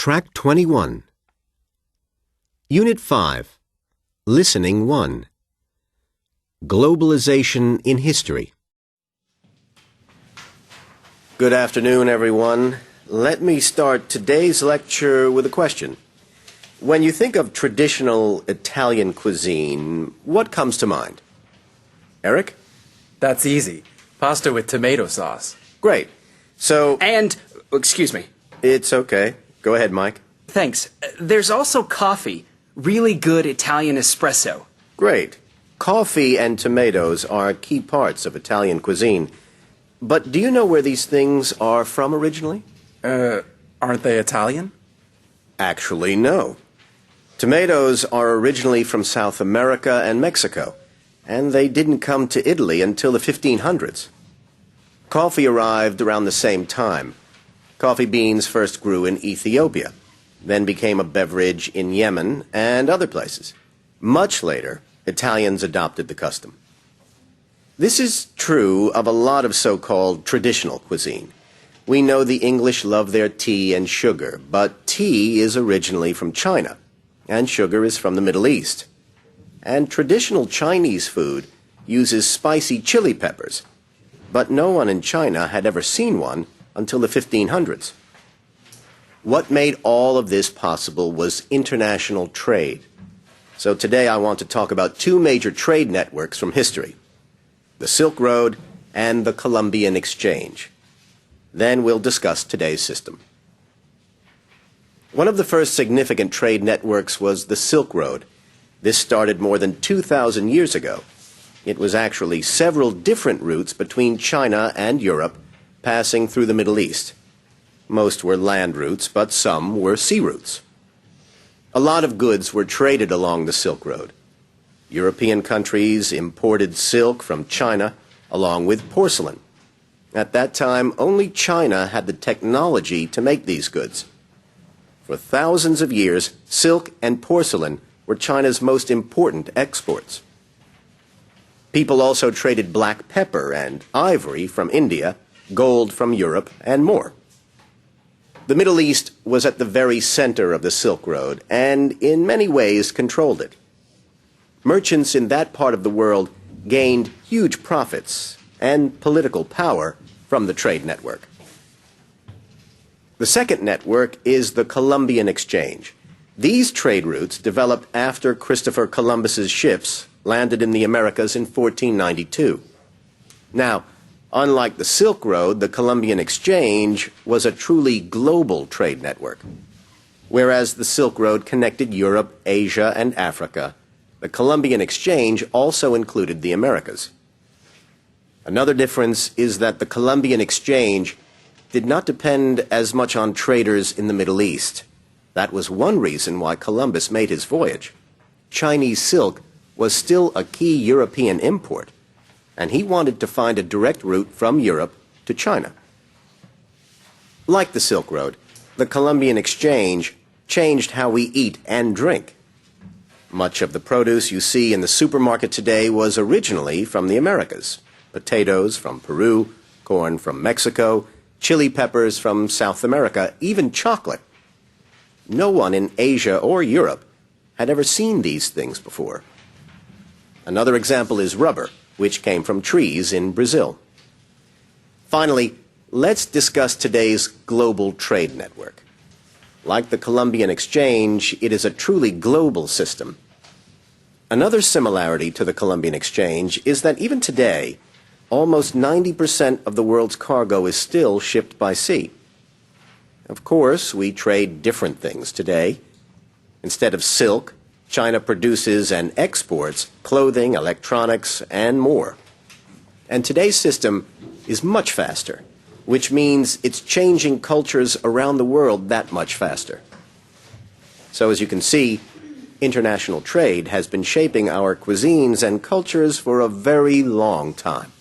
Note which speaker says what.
Speaker 1: Track 21. Unit 5. Listening 1. Globalization in History. Good afternoon, everyone. Let me start today's lecture with a question. When you think of traditional Italian cuisine, what comes to mind? Eric?
Speaker 2: That's easy. Pasta with tomato sauce.
Speaker 1: Great. So...
Speaker 3: And, excuse me.
Speaker 1: It's okay. Go ahead, Mike.
Speaker 3: Thanks. There's also coffee. Really good Italian espresso.
Speaker 1: Great. Coffee and tomatoes are key parts of Italian cuisine. But do you know where these things are from originally?
Speaker 2: Aren't they Italian?
Speaker 1: Actually, no. Tomatoes are originally from South America and Mexico, and they didn't come to Italy until the 1500s. Coffee arrived around the same time. Coffee beans first grew in Ethiopia, then became a beverage in Yemen and other places. Much later, Italians adopted the custom. This is true of a lot of so-called traditional cuisine. We know the English love their tea and sugar, but tea is originally from China, and sugar is from the Middle East. And traditional Chinese food uses spicy chili peppers, but no one in China had ever seen one until the 1500s. What made all of this possible was international trade. So today I want to talk about two major trade networks from history, the Silk Road and the Columbian Exchange. Then we'll discuss today's system. One of the first significant trade networks was the Silk Road. This started more than 2,000 years ago. It was actually several different routes between China and Europe, passing through the Middle East. Most were land routes, but some were sea routes. A lot of goods were traded along the Silk Road. European countries imported silk from China, along with porcelain. At that time, only China had the technology to make these goods. For thousands of years, silk and porcelain were China's most important exports. People also traded black pepper and ivory from India, gold from Europe, and more. The Middle East was at the very center of the Silk Road and in many ways controlled it. Merchants in that part of the world gained huge profits and political power from the trade network. The second network is the Columbian Exchange. These trade routes developed after Christopher Columbus's ships landed in the Americas in 1492. Now, unlike the Silk Road, the Columbian Exchange was a truly global trade network. Whereas the Silk Road connected Europe, Asia, and Africa, the Columbian Exchange also included the Americas. Another difference is that the Columbian Exchange did not depend as much on traders in the Middle East. That was one reason why Columbus made his voyage. Chinese silk was still a key European import, and he wanted to find a direct route from Europe to China. Like the Silk Road, the Columbian Exchange changed how we eat and drink. Much of the produce you see in the supermarket today was originally from the Americas. Potatoes from Peru, corn from Mexico, chili peppers from South America, even chocolate. No one in Asia or Europe had ever seen these things before. Another example is rubber, which came from trees in Brazil. Finally, let's discuss today's global trade network. Like the Columbian Exchange, it is a truly global system. Another similarity to the Columbian Exchange is that even today, almost 90% of the world's cargo is still shipped by sea. Of course, we trade different things today. Instead of silk, China produces and exports clothing, electronics, and more. And today's system is much faster, which means it's changing cultures around the world that much faster. So as you can see, international trade has been shaping our cuisines and cultures for a very long time.